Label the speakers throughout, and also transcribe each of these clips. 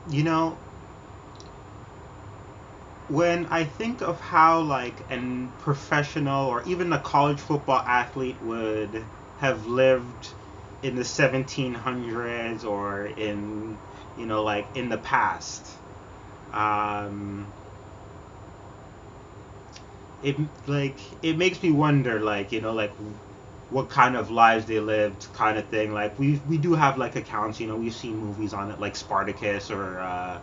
Speaker 1: you know, when I think of how like an professional or even a college football athlete would have lived in the 1700s or in, like in the past, um, it it makes me wonder, like, like what kind of lives they lived, kind of thing. Like we do have like accounts, we've seen movies on it, like Spartacus or a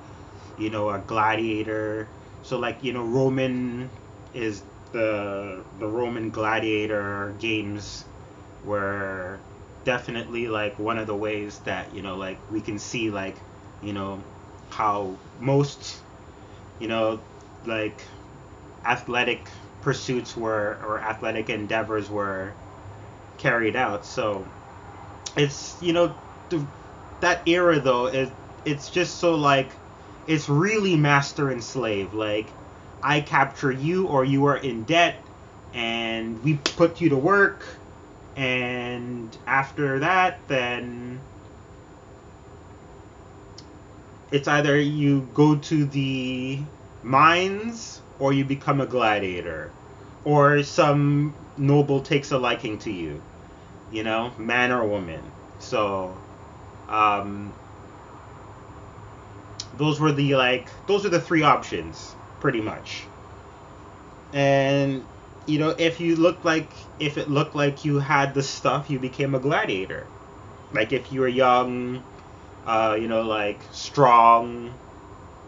Speaker 1: gladiator. So like, Roman is the Roman gladiator games were definitely like one of the ways that, like we can see, like, you know how most, you know like athletic pursuits were, or athletic endeavors were carried out. So it's, the, that era though, it's just so like, it's really master and slave. Like, I capture you, or you are in debt, and we put you to work, and after that, then it's either you go to the mines or you become a gladiator, or some noble takes a liking to you, man or woman. So, um, those are the three options, pretty much. And if it looked like you had the stuff, you became a gladiator. Like if you were young, like strong,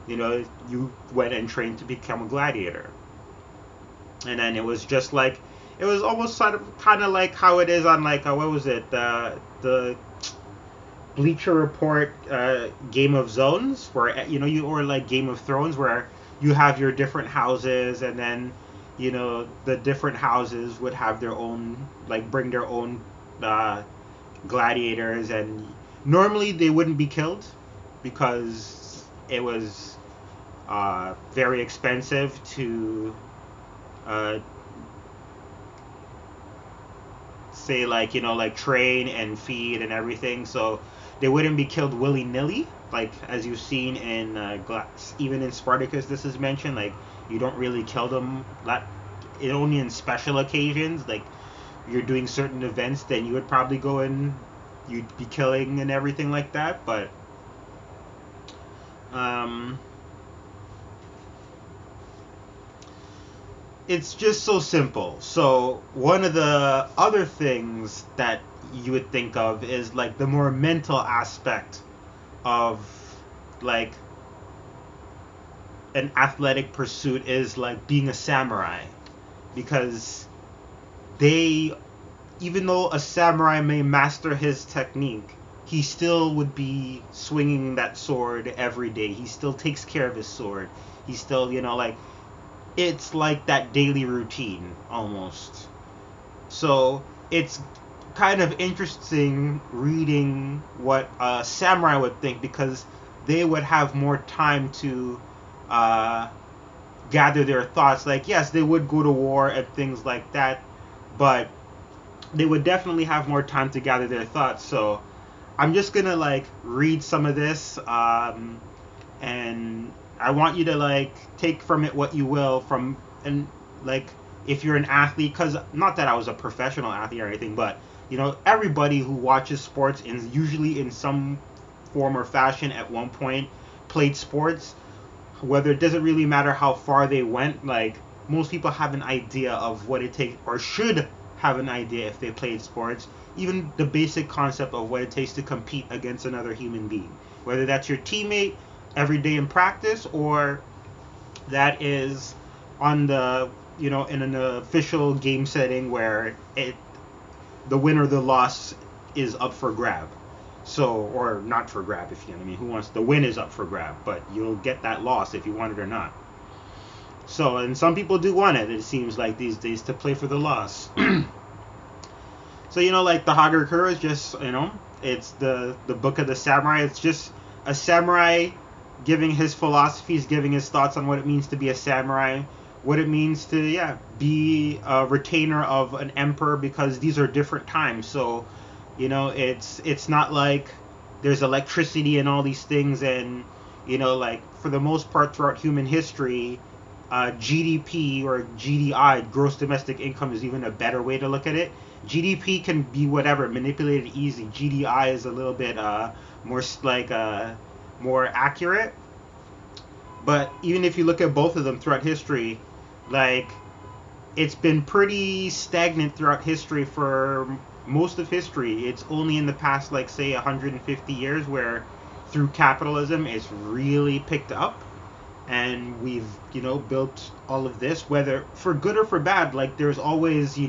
Speaker 1: you went and trained to become a gladiator. And then it was just like, it was almost kind of like how it is on, like, what was it, the Bleacher Report, Game of Zones, where, or like Game of Thrones, where you have your different houses, and then, the different houses would have their own, like, bring their own uh, gladiators, and normally they wouldn't be killed because it was very expensive to uh, say, like, like train and feed and everything. So they wouldn't be killed willy nilly, like as you've seen in even in Spartacus. This is mentioned, like, you don't really kill them. Only in special occasions, like you're doing certain events, then you would probably go and you'd be killing and everything like that. But um, it's just so simple. So one of the other things that you would think of is like the more mental aspect of, like, an athletic pursuit is like being a samurai, because they even though a samurai may master his technique, he still would be swinging that sword every day. He still takes care of his sword. He still, like, it's like that daily routine almost. So it's kind of interesting reading what a samurai would think, because they would have more time to uh, gather their thoughts. Like, yes, they would go to war and things like that, but they would definitely have more time to gather their thoughts. So I'm just gonna like read some of this, and I want you to like take from it what you will from, and like, if you're an athlete, because not that I was a professional athlete or anything, but everybody who watches sports in usually in some form or fashion at one point played sports. Whether it doesn't really matter how far they went, like most people have an idea of what it takes, or should have an idea if they played sports, even the basic concept of what it takes to compete against another human being, whether that's your teammate every day in practice, or that is on the, in an official game setting where the win or the loss is up for grab. So, or not for grab, if you know what I mean. Who wants, the win is up for grab, but you'll get that loss if you want it or not. So, and some people do want it, it seems like these days, to play for the loss. So, like the Hagakure is just, it's the book of the samurai. It's just a samurai giving his philosophies, giving his thoughts on what it means to be a samurai, what it means to, yeah, be a retainer of an emperor, because these are different times. So, it's not like there's electricity and all these things, and Like for the most part throughout human history, GDP or GDI, gross domestic income, is even a better way to look at it. GDP can be whatever, manipulated easy. GDI is a little bit more more accurate. But even if you look at both of them throughout history, like it's been pretty stagnant throughout history for most of history. It's only in the past, like say 150 years, where through capitalism it's really picked up, and we've built all of this, whether for good or for bad. Like there's always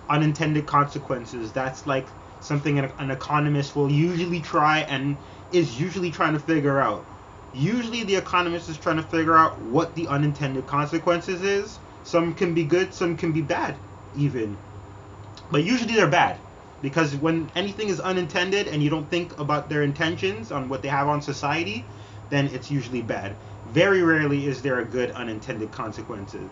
Speaker 1: unintended consequences. That's like something an economist will usually try and is usually trying to figure out. Usually the economist is trying to figure out what the unintended consequences is. Some can be good, some can be bad even, but usually they're bad, because when anything is unintended and you don't think about their intentions on what they have on society, then it's usually bad. Very rarely is there a good unintended consequences,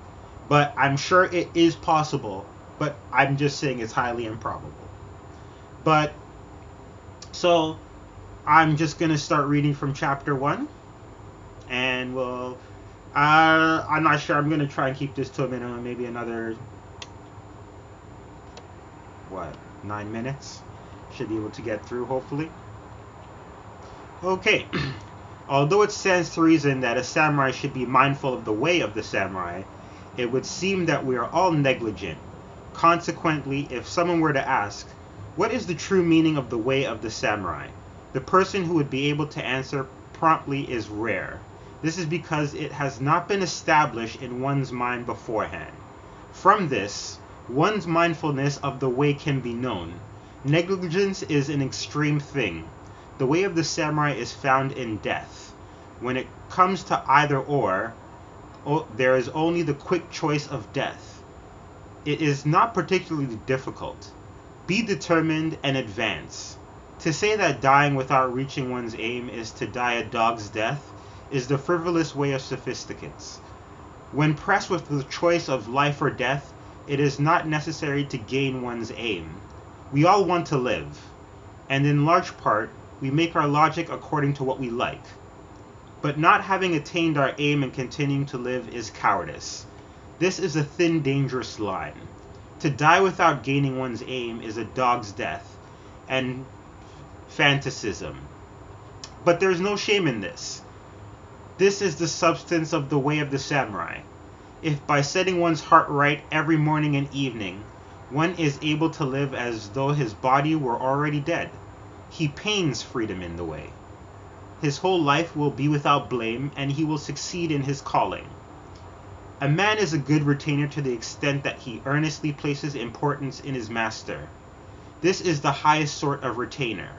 Speaker 1: but I'm sure it is possible, but I'm just saying it's highly improbable. But so I'm just gonna start reading from chapter 1, and I'm not sure. I'm gonna try and keep this to a minimum, maybe another 9 minutes. Should be able to get through, hopefully. Okay. Although it stands to reason that a samurai should be mindful of the way of the samurai, it would seem that we are all negligent. Consequently, if someone were to ask, what is the true meaning of the way of the samurai? The person who would be able to answer promptly is rare. This is because it has not been established in one's mind beforehand. From this, one's mindfulness of the way can be known. Negligence is an extreme thing. The way of the samurai is found in death. When it comes to either or, there is only the quick choice of death. It is not particularly difficult. Be determined and advance. To say that dying without reaching one's aim is to die a dog's death is the frivolous way of sophisticates. When pressed with the choice of life or death, it is not necessary to gain one's aim. We all want to live, and in large part, we make our logic according to what we like. But not having attained our aim and continuing to live is cowardice. This is a thin, dangerous line. To die without gaining one's aim is a dog's death, and fanaticism. But there is no shame in this. This is the substance of the way of the samurai. If by setting one's heart right every morning and evening, one is able to live as though his body were already dead, he pains freedom in the way. His whole life will be without blame, and he will succeed in his calling. A man is a good retainer to the extent that he earnestly places importance in his master. This is the highest sort of retainer.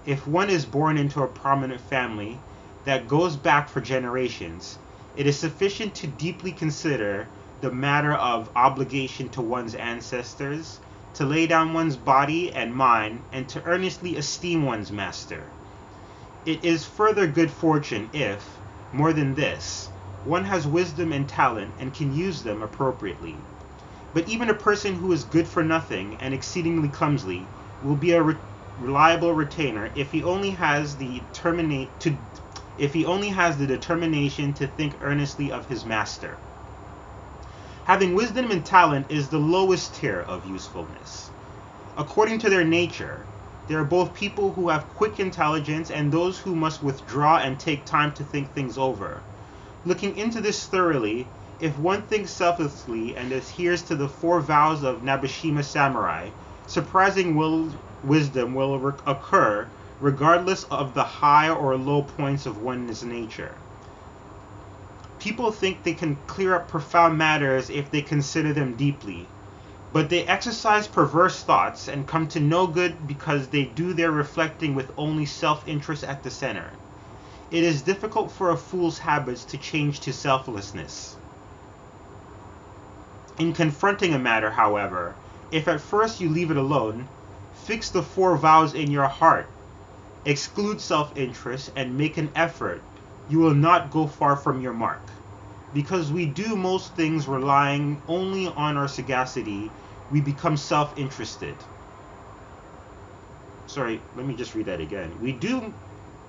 Speaker 1: If one is born into a prominent family that goes back for generations, it is sufficient to deeply consider the matter of obligation to one's ancestors, to lay down one's body and mind, and to earnestly esteem one's master. It is further good fortune if, more than this, one has wisdom and talent and can use them appropriately. But even a person who is good for nothing and exceedingly clumsy will be a reliable retainer if he only has the determination to think earnestly of his master. Having wisdom and talent is the lowest tier of usefulness. According to their nature, there are both people who have quick intelligence and those who must withdraw and take time to think things over. Looking into this thoroughly, if one thinks selflessly and adheres to the 4 vows of Nabeshima Samurai, surprising wisdom will occur regardless of the high or low points of one's nature. People think they can clear up profound matters if they consider them deeply, but they exercise perverse thoughts and come to no good because they do their reflecting with only self-interest at the center. It is difficult for a fool's habits to change to selflessness. In confronting a matter, however, if at first you leave it alone, fix the 4 vows in your heart, exclude self-interest, and make an effort, you will not go far from your mark. Because we do most things relying only on our sagacity, we become self-interested. Sorry, let me just read that again. We do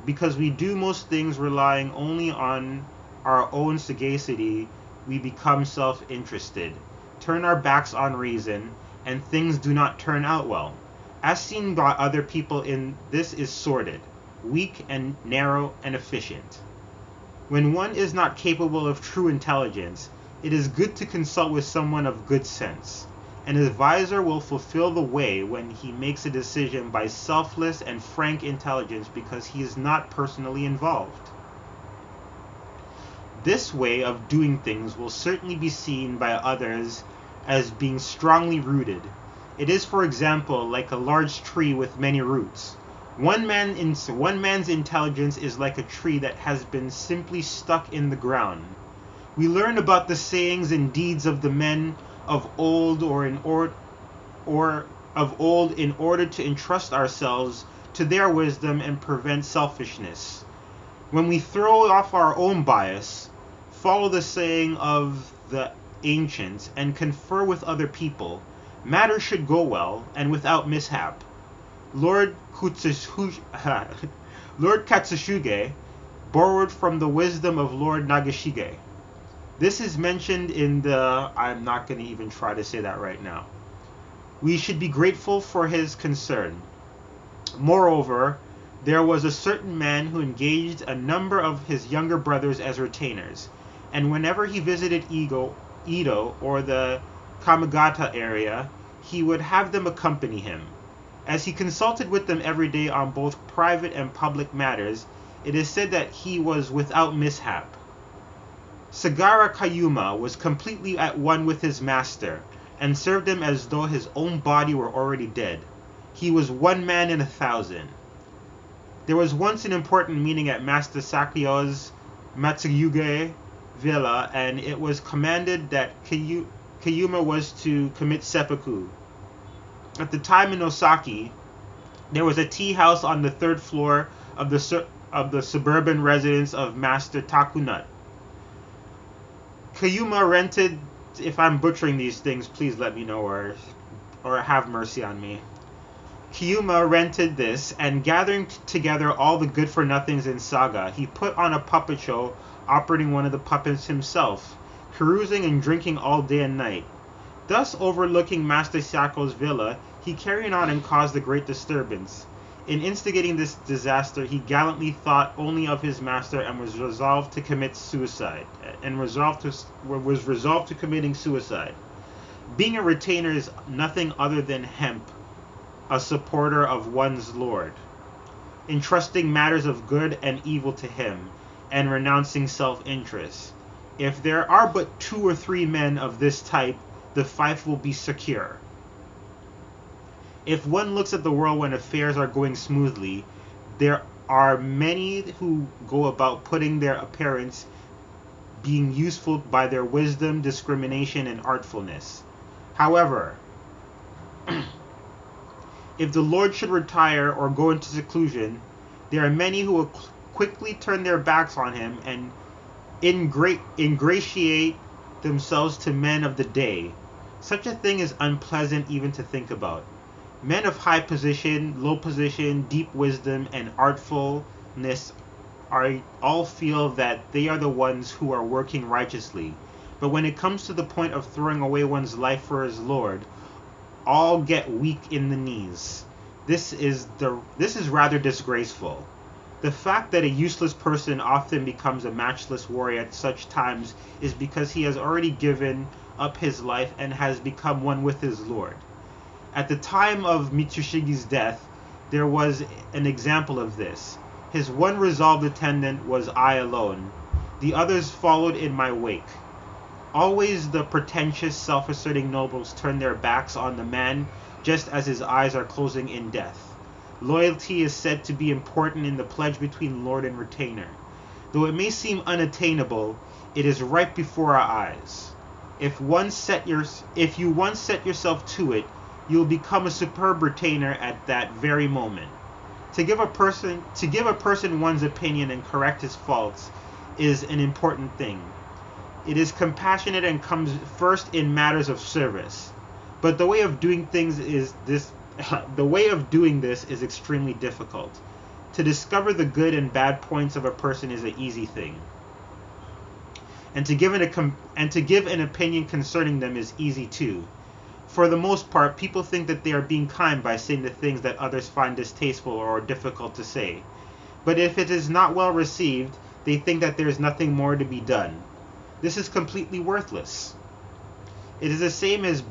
Speaker 1: Because we do most things relying only on our own sagacity, we become self-interested, turn our backs on reason, and things do not turn out well. As seen by other people, in this is sordid, weak and narrow and efficient. When one is not capable of true intelligence, it is good to consult with someone of good sense. An advisor will fulfill the way when he makes a decision by selfless and frank intelligence because he is not personally involved. This way of doing things will certainly be seen by others as being strongly rooted. It is, for example, like a large tree with many roots. One man's intelligence is like a tree that has been simply stuck in the ground. We learn about the sayings and deeds of the men of old in order to entrust ourselves to their wisdom and prevent selfishness. When we throw off our own bias, follow the saying of the ancients, and confer with other people, matters should go well and without mishap. Lord Katsushige borrowed from the wisdom of Lord Nagashige. This is mentioned in the... I'm not going to even try to say that right now. We should be grateful for his concern. Moreover, there was a certain man who engaged a number of his younger brothers as retainers, and whenever he visited Edo or the Kamigata area, he would have them accompany him. As he consulted with them every day on both private and public matters, it is said that he was without mishap. Sagara Kayuma was completely at one with his master, and served him as though his own body were already dead. He was one man in 1,000. There was once an important meeting at Master Sakyo's Matsuyuge villa, and it was commanded that Kayuma was to commit seppuku. At the time in Osaki, there was a tea house on the 3rd floor of the suburban residence of Master Takunut. Kayuma rented... If I'm butchering these things, please let me know or have mercy on me. Kayuma rented this, and gathering together all the good-for-nothings in Saga, he put on a puppet show operating one of the puppets himself, carousing and drinking all day and night. Thus overlooking Master Sako's villa, he carried on and caused a great disturbance. In instigating this disaster, he gallantly thought only of his master and was resolved to commit suicide. Was resolved to committing suicide. Being a retainer is nothing other than hemp, a supporter of one's lord, entrusting matters of good and evil to him, and renouncing self-interest. If there are but 2 or 3 men of this type, the fief will be secure. If one looks at the world when affairs are going smoothly, there are many who go about putting their appearance being useful by their wisdom, discrimination, and artfulness. However, if the Lord should retire or go into seclusion, there are many who will quickly turn their backs on him and ingratiate themselves to men of the day. Such a thing is unpleasant even to think about. Men of high position, low position, deep wisdom, and artfulness all feel that they are the ones who are working righteously. But when it comes to the point of throwing away one's life for his Lord, all get weak in the knees. This is rather disgraceful. The fact that a useless person often becomes a matchless warrior at such times is because he has already given up his life and has become one with his Lord. At the time of Mitsushige's death, there was an example of this. His one resolved attendant was I alone. The others followed in my wake. Always the pretentious, self-asserting nobles turn their backs on the man just as his eyes are closing in death. Loyalty is said to be important in the pledge between lord and retainer. Though it may seem unattainable, it is right before our eyes. If you once set yourself to it, you will become a superb retainer at that very moment. To give a person one's opinion and correct his faults is an important thing. It is compassionate and comes first in matters of service. But the way of doing this is extremely difficult. To discover the good and bad points of a person is an easy thing. And to give an opinion concerning them is easy too. For the most part, people think that they are being kind by saying the things that others find distasteful or difficult to say. But if it is not well received, they think that there is nothing more to be done. This is completely worthless. It is the same as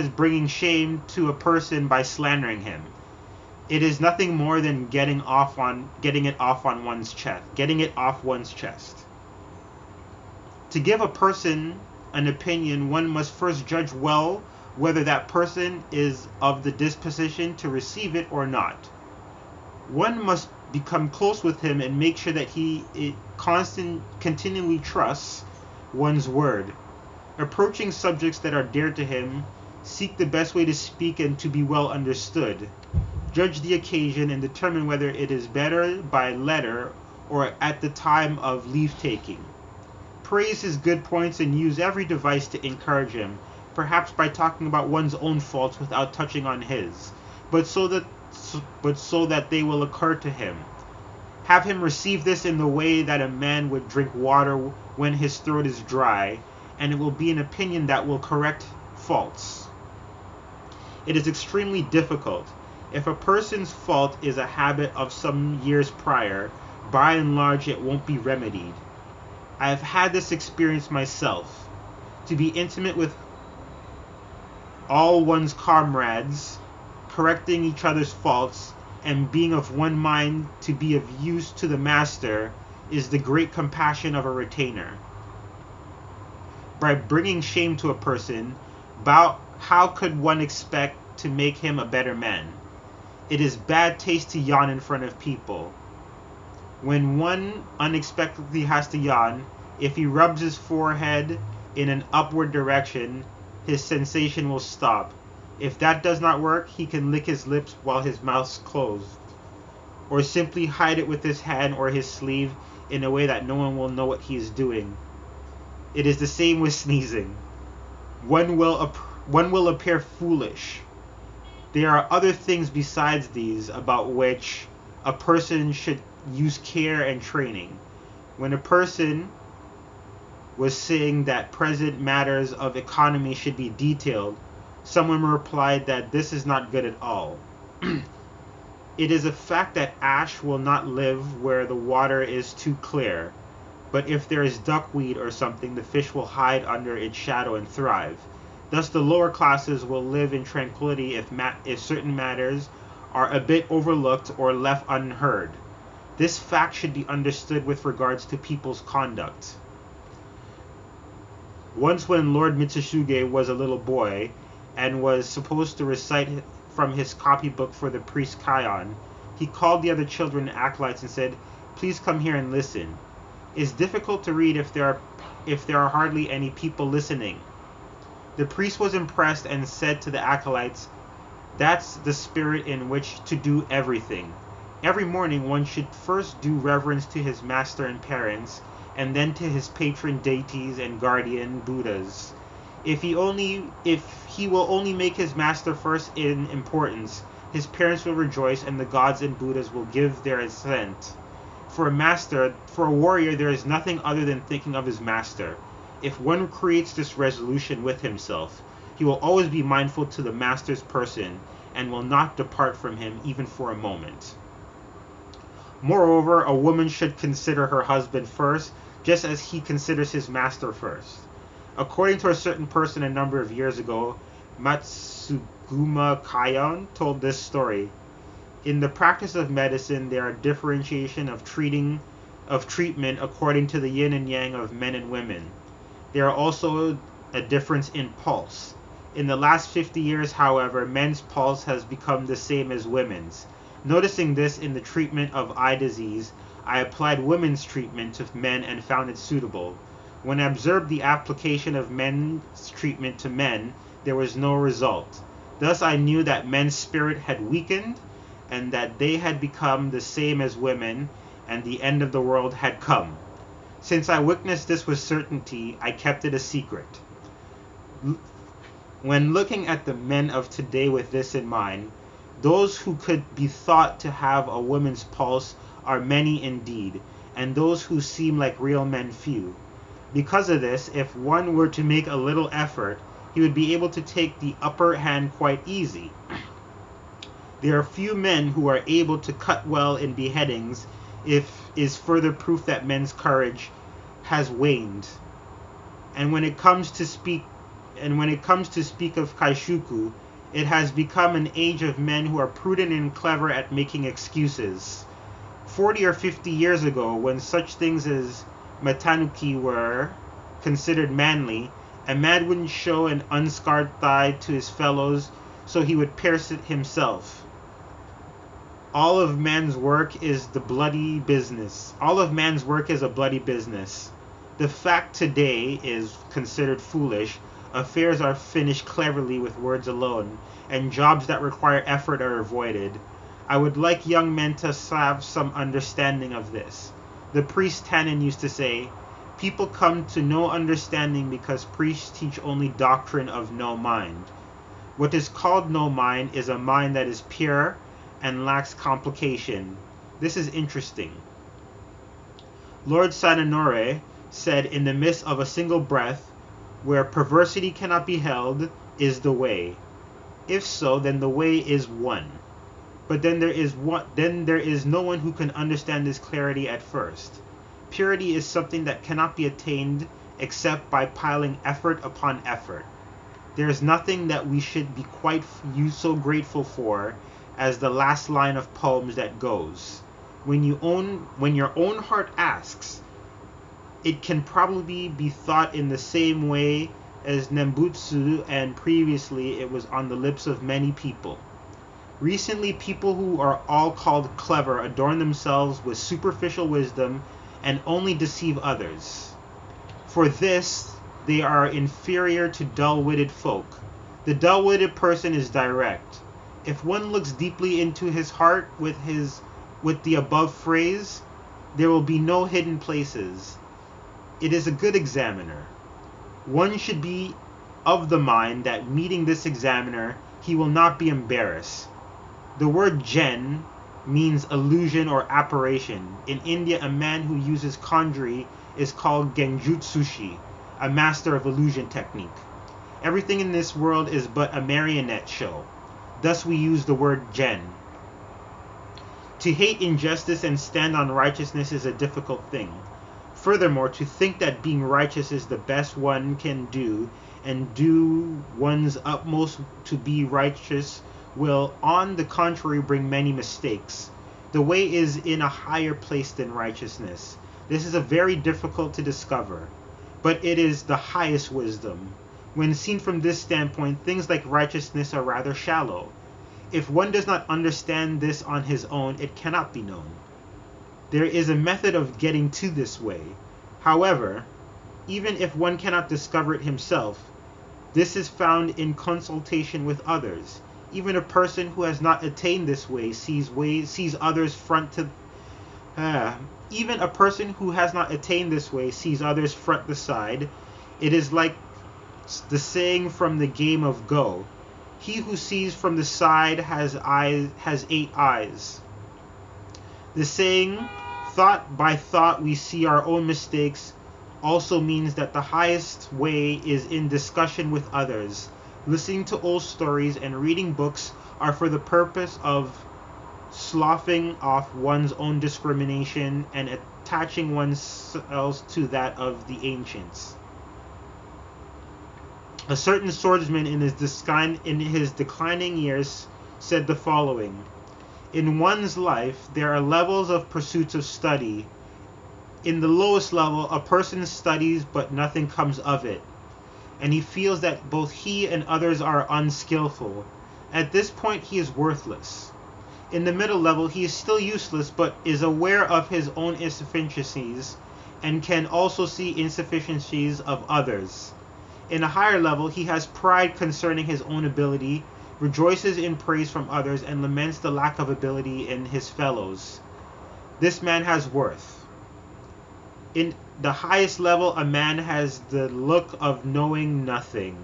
Speaker 1: bringing shame to a person by slandering him. It is nothing more than getting it off one's chest. To give a person an opinion, one must first judge well whether that person is of the disposition to receive it or not. One must become close with him and make sure that he continually trusts one's word. Approaching subjects that are dear to him, seek the best way to speak and to be well understood. Judge the occasion and determine whether it is better by letter or at the time of leave-taking. Praise his good points and use every device to encourage him, perhaps by talking about one's own faults without touching on his, but so that they will occur to him. Have him receive this in the way that a man would drink water when his throat is dry, and it will be an opinion that will correct faults. It is extremely difficult. If a person's fault is a habit of some years prior, by and large it won't be remedied. I have had this experience myself. To be intimate with all one's comrades, correcting each other's faults, and being of one mind to be of use to the master is the great compassion of a retainer. By bringing shame to a person, how could one expect to make him a better man? It is bad taste to yawn in front of people. When one unexpectedly has to yawn, if he rubs his forehead in an upward direction, his sensation will stop. If that does not work, he can lick his lips while his mouth's closed, or simply hide it with his hand or his sleeve in a way that no one will know what he is doing. It is the same with sneezing. One will appear foolish. There are other things besides these about which a person should use care and training. When a person was saying that present matters of economy should be detailed, someone replied that this is not good at all. It is a fact that ash will not live where the water is too clear, but if there is duckweed or something, the fish will hide under its shadow and thrive. Thus the lower classes will live in tranquility if certain matters are a bit overlooked or left unheard. This fact should be understood with regards to people's conduct. Once when Lord Mitsusuge was a little boy and was supposed to recite from his copybook for the priest Kion, he called the other children and acolytes and said, "Please come here and listen. It's difficult to read if there are hardly any people listening." The priest was impressed and said to the acolytes, "That's the spirit in which to do everything. Every morning one should first do reverence to his master and parents, and then to his patron deities and guardian Buddhas. If he will only make his master first in importance, his parents will rejoice and the gods and Buddhas will give their assent. For a warrior, there is nothing other than thinking of his master. If one creates this resolution with himself, he will always be mindful to the master's person and will not depart from him even for a moment. Moreover, a woman should consider her husband first, just as he considers his master first. According to a certain person a number of years ago, Matsuguma Kion told this story. In the practice of medicine, there are differentiation of treatment according to the yin and yang of men and women. There are also a difference in pulse. In the last 50 years, however, men's pulse has become the same as women's. Noticing this in the treatment of eye disease, I applied women's treatment to men and found it suitable. When I observed the application of men's treatment to men, there was no result. Thus I knew that men's spirit had weakened, and that they had become the same as women, and the end of the world had come. Since I witnessed this with certainty, I kept it a secret. When looking at the men of today with this in mind, Those who could be thought to have a woman's pulse are many indeed, and those who seem like real men few. Because of this, if one were to make a little effort, he would be able to take the upper hand quite easy. There are few men who are able to cut well in beheadings, if is further proof that men's courage has waned. And when it comes to speak of Kaishuku, it has become an age of men who are prudent and clever at making excuses. 40 or 50 years ago, when such things as matanuki were considered manly, a man wouldn't show an unscarred thigh to his fellows, so he would pierce it himself. All of man's work is a bloody business. The fact today is considered foolish. Affairs are finished cleverly with words alone, and jobs that require effort are avoided. I would like young men to have some understanding of this. The priest Tannen used to say, "People come to no understanding because priests teach only doctrine of no mind." What is called no mind is a mind that is pure and lacks complication. This is interesting. Lord Sananore said, "In the midst of a single breath, where perversity cannot be held, is the way. If so, then the way is one. But then there is no one who can understand this clarity at first. Purity is something that cannot be attained except by piling effort upon effort. There is nothing that we should be quite so grateful for as the last line of poems that goes, when your own heart asks, it can probably be thought in the same way as Nembutsu, and previously it was on the lips of many people. Recently, people who are all called clever adorn themselves with superficial wisdom and only deceive others. For this, they are inferior to dull-witted folk. The dull-witted person is direct. If one looks deeply into his heart with the above phrase, there will be no hidden places. It is a good examiner. One should be of the mind that meeting this examiner, he will not be embarrassed. The word gen means illusion or apparition. In India, a man who uses kanji is called genjutsushi, a master of illusion technique. Everything in this world is but a marionette show. Thus we use the word gen. To hate injustice and stand on righteousness is a difficult thing. Furthermore, to think that being righteous is the best one can do, and do one's utmost to be righteous, will, on the contrary, bring many mistakes. The way is in a higher place than righteousness. This is a very difficult to discover, but it is the highest wisdom. When seen from this standpoint, things like righteousness are rather shallow. If one does not understand this on his own, it cannot be known. There is a method of getting to this way. However, even if one cannot discover it himself, this is found in consultation with others. Even a person who has not attained this way sees others front to the side. It is like the saying from the game of Go. He who sees from the side has 8 eyes. The saying, thought by thought we see our own mistakes, also means that the highest way is in discussion with others. Listening to old stories and reading books are for the purpose of sloughing off one's own discrimination and attaching oneself to that of the ancients. A certain swordsman in his declining years said the following: "In one's life, there are levels of pursuits of study. In the lowest level, a person studies but nothing comes of it, and he feels that both he and others are unskillful. At this point, he is worthless. In the middle level, he is still useless but is aware of his own insufficiencies and can also see insufficiencies of others. In a higher level, he has pride concerning his own ability, rejoices in praise from others, and laments the lack of ability in his fellows. This man has worth. In the highest level, a man has the look of knowing nothing.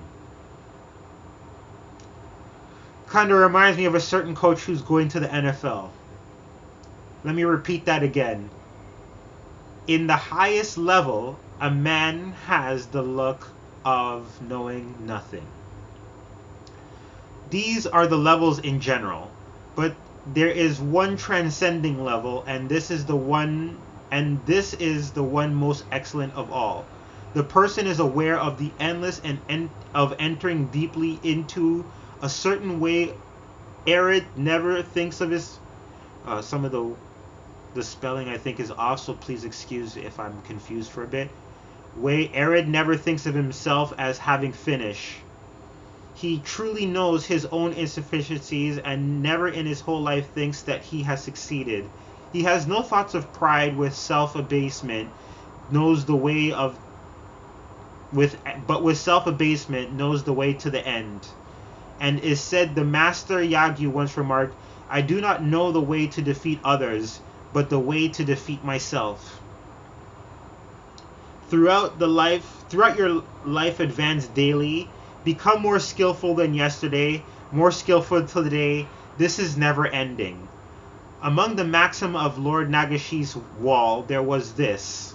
Speaker 1: Kind of reminds me of a certain coach who's going to the NFL. Let me repeat that again. In the highest level, a man has the look of knowing nothing. These are the levels in general, but there is one transcending level, and this is the one most excellent of all. The person is aware of the endless and of entering deeply into a certain way. Arid never thinks of his some of the spelling I think is off, so please excuse if I'm confused for a bit. Way Arid never thinks of himself as having finished. He truly knows his own insufficiencies and never in his whole life thinks that he has succeeded. He has no thoughts of pride with self-abasement, knows the way of with self-abasement knows the way to the end. And is said the master Yagyu once remarked, I do not know the way to defeat others, but the way to defeat myself. Throughout your life advance daily, become more skillful than yesterday, more skillful today. This is never ending. Among the maxim of Lord Nagashi's wall, there was this.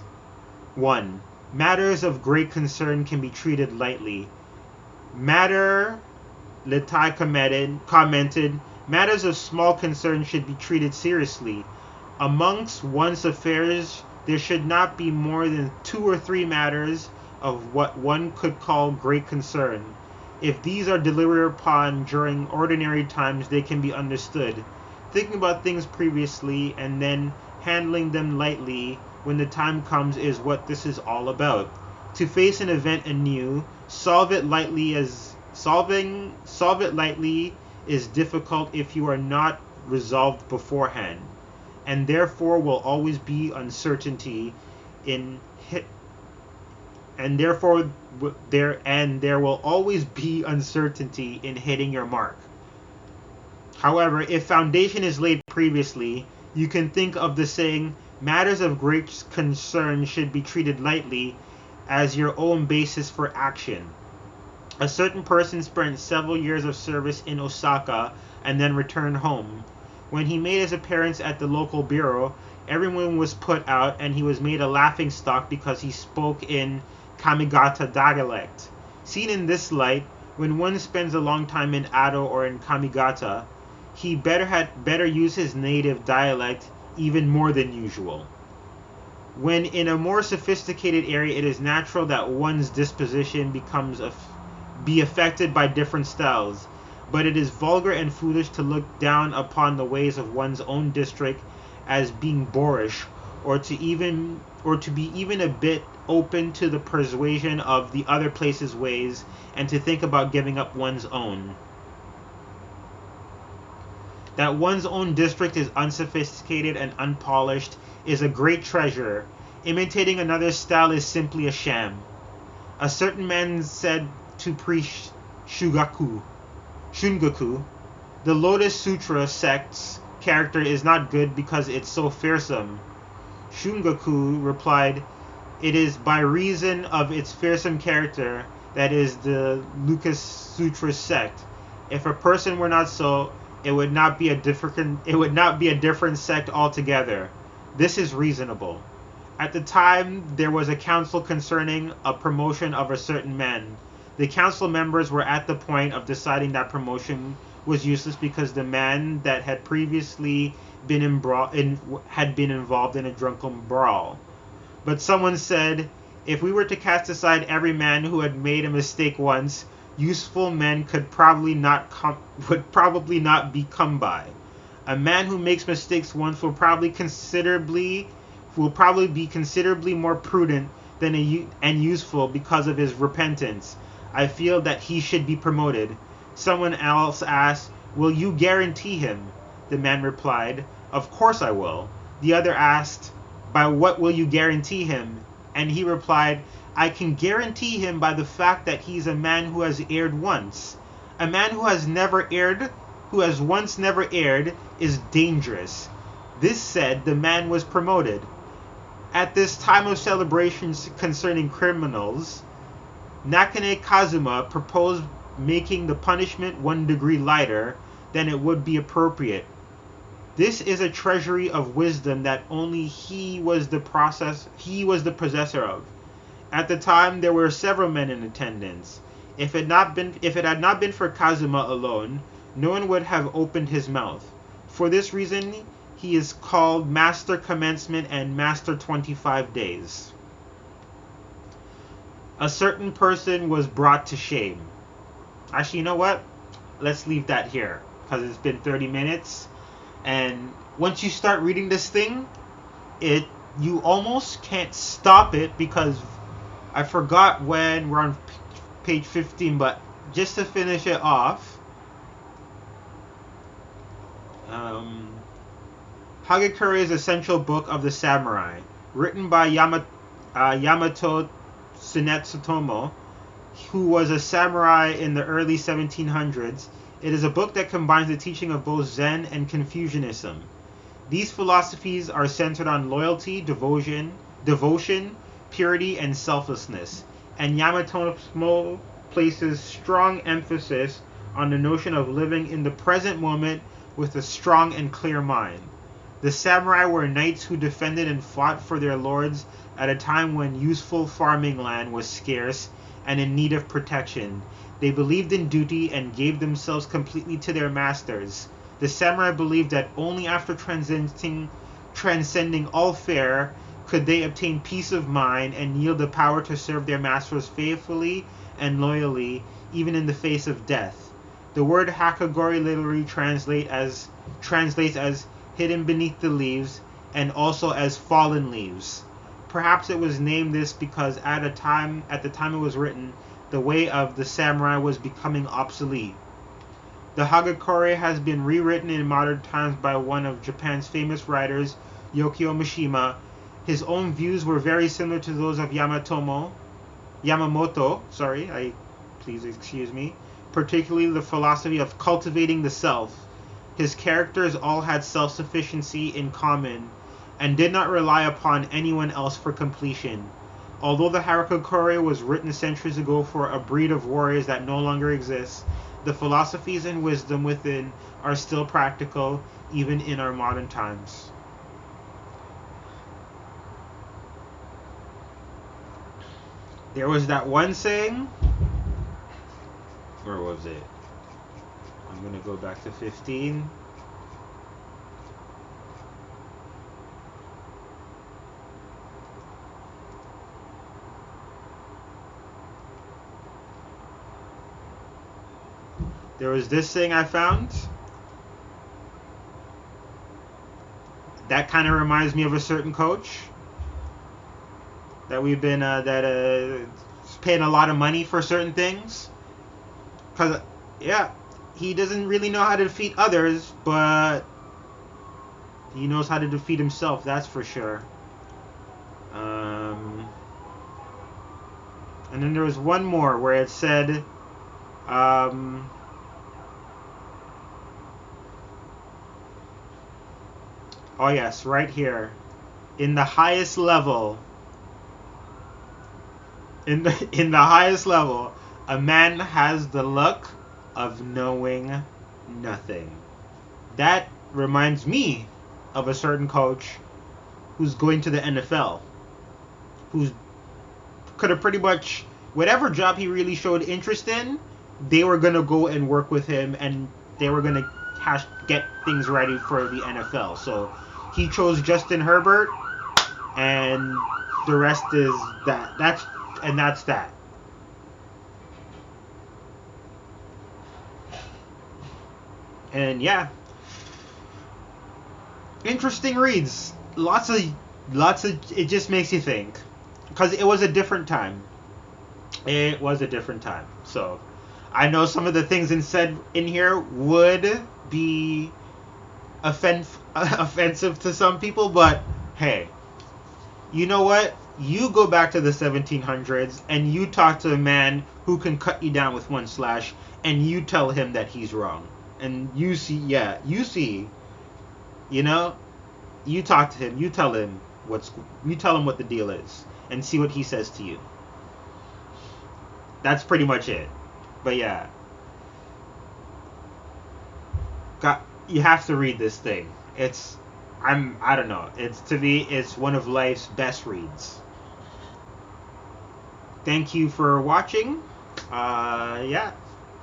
Speaker 1: 1. Matters of great concern can be treated lightly. Letai commented, matters of small concern should be treated seriously. Amongst one's affairs, there should not be more than 2 or 3 matters of what one could call great concern. If these are deliberated upon during ordinary times, they can be understood. Thinking about things previously and then handling them lightly when the time comes is what this is all about. To face an event anew, solve it lightly is difficult if you are not resolved beforehand, and therefore will always be uncertainty in hit. And therefore, there will always be uncertainty in hitting your mark. However, if foundation is laid previously, you can think of the saying, matters of great concern should be treated lightly, as your own basis for action. A certain person spent several years of service in Osaka and then returned home. When he made his appearance at the local bureau, everyone was put out and he was made a laughingstock because he spoke in Kamigata dialect. Seen in this light, when one spends a long time in Ado or in Kamigata, he better use his native dialect even more than usual. When in a more sophisticated area, it is natural that one's disposition be affected by different styles, but it is vulgar and foolish to look down upon the ways of one's own district as being boorish, or to be even a bit open to the persuasion of the other place's ways, and to think about giving up one's own. That one's own district is unsophisticated and unpolished is a great treasure. Imitating another's style is simply a sham. A certain man said to priest Shungaku, the Lotus Sutra sect's character is not good because it's so fearsome. Shungaku replied, it is by reason of its fearsome character that is the Lotus Sutra sect. If a person were not so, it would not be a different sect altogether. This is reasonable. At the time, there was a council concerning a promotion of a certain man. The council members were at the point of deciding that promotion was useless because the man that had previously been had been involved in a drunken brawl. But someone said, if we were to cast aside every man who had made a mistake once, useful men would probably not be come by. A man who makes mistakes once will probably be considerably more prudent and useful because of his repentance. I feel that he should be promoted. Someone else asked, will you guarantee him? The man replied, of course I will. The other asked, by what will you guarantee him? And he replied, I can guarantee him by the fact that he's a man who has erred once. A man who has once never erred, is dangerous. This said, the man was promoted. At this time of celebrations concerning criminals, Nakane Kazuma proposed making the punishment 1 degree lighter than it would be appropriate. This is a treasury of wisdom that only he was the possessor of. At the time there were several men in attendance. If it had not been for Kazuma alone, no one would have opened his mouth. For this reason he is called Master Commencement and Master 25 Days. A certain person was brought to shame. Actually, you know what? Let's leave that here, because it's been 30 minutes. And once you start reading this thing, you almost can't stop it, because I forgot when we're on page 15, but just to finish it off, Hagakure is a central book of the samurai, written by Yamato Tsunetsutomo, who was a samurai in the early 1700s. It is a book that combines the teaching of both Zen and Confucianism. These philosophies are centered on loyalty, devotion, purity, and selflessness, and Yamato places strong emphasis on the notion of living in the present moment with a strong and clear mind. The samurai were knights who defended and fought for their lords at a time when useful farming land was scarce and in need of protection. They believed in duty and gave themselves completely to their masters. The samurai believed that only after transcending all fear could they obtain peace of mind and yield the power to serve their masters faithfully and loyally, even in the face of death. The word Hakagori literally translates as hidden beneath the leaves, and also as fallen leaves. Perhaps it was named this because at the time it was written, the way of the samurai was becoming obsolete. The Hagakure has been rewritten in modern times by one of Japan's famous writers, Yukio Mishima. His own views were very similar to those of Yamamoto, please excuse me, particularly the philosophy of cultivating the self. His characters all had self-sufficiency in common and did not rely upon anyone else for completion. Although the Hagakure was written centuries ago for a breed of warriors that no longer exists, the philosophies and wisdom within are still practical even in our modern times. There was that one saying, where was it? I'm going to go back to 15. There was this thing I found that kind of reminds me of a certain coach that we've been paying a lot of money for certain things, because he doesn't really know how to defeat others, but he knows how to defeat himself, that's for sure. And then there was one more where it said, oh yes, right here. In the highest level, a man has the luck of knowing nothing. That reminds me of a certain coach who's going to the NFL, who's could have pretty much, whatever job he really showed interest in, they were going to go and work with him, and they were going to get things ready for the NFL. So he chose Justin Herbert, and the rest is that. That's that. And yeah, interesting reads. Lots of. It just makes you think, because it was a different time. So I know some of the things said in here would be offensive to some people, but hey, you know what? You go back to the 1700s and you talk to a man who can cut you down with one slash, and you tell him that he's wrong. And you talk to him, you tell him what the deal is, and see what he says to you. That's pretty much it. But yeah, You have to read this thing. I don't know. To me, it's one of life's best reads. Thank you for watching. Yeah,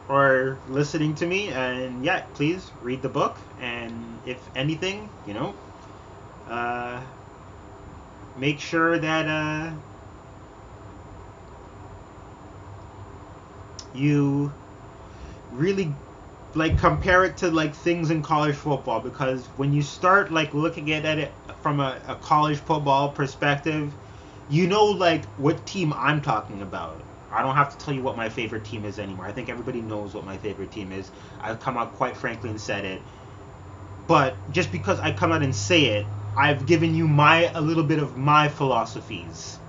Speaker 1: or listening to me, and yeah, please read the book. And if anything, make sure that you really compare it to things in college football, because when you start looking at it from a college football perspective, what team I'm talking about. I don't have to tell you what my favorite team is anymore. I think everybody knows what my favorite team is. I've come out quite frankly and said it. But just because I come out and say it, I've given you a little bit of my philosophies.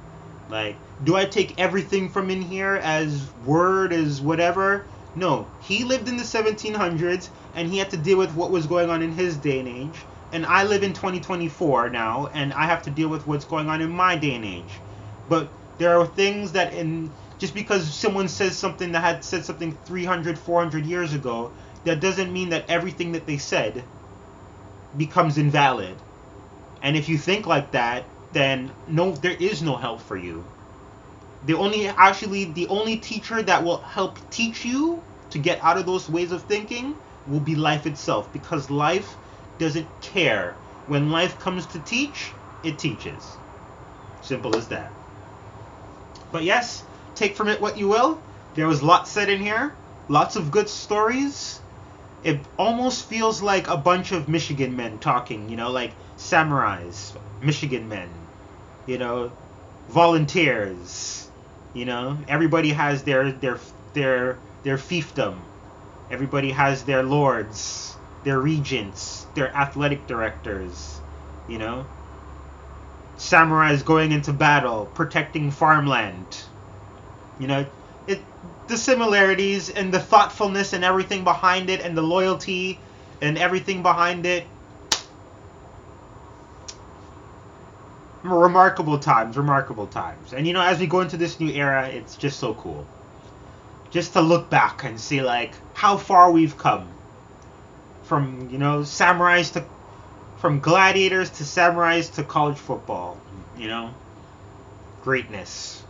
Speaker 1: Do I take everything from in here as word, as whatever? No. He lived in the 1700s, and he had to deal with what was going on in his day and age. And I live in 2024 now, and I have to deal with what's going on in my day and age. But there are things that just because someone says something that had said something 300, 400 years ago, that doesn't mean that everything that they said becomes invalid. And if you think like that, then no, there is no help for you. The only teacher that will help teach you to get out of those ways of thinking will be life itself, because life doesn't care. When life comes to teach, it teaches. Simple as that. But yes, take from it what you will. There was lots said in here. Lots of good stories. It almost feels like a bunch of Michigan men talking, like samurais, Michigan men, volunteers, everybody has their fiefdom. Everybody has their lords, their regents, their athletic directors, samurais going into battle, protecting farmland. The similarities and the thoughtfulness and everything behind it, and the loyalty and everything behind it. Remarkable times. And as we go into this new era, it's just so cool. Just to look back and see how far we've come. From, samurais from gladiators to samurais to college football. Greatness.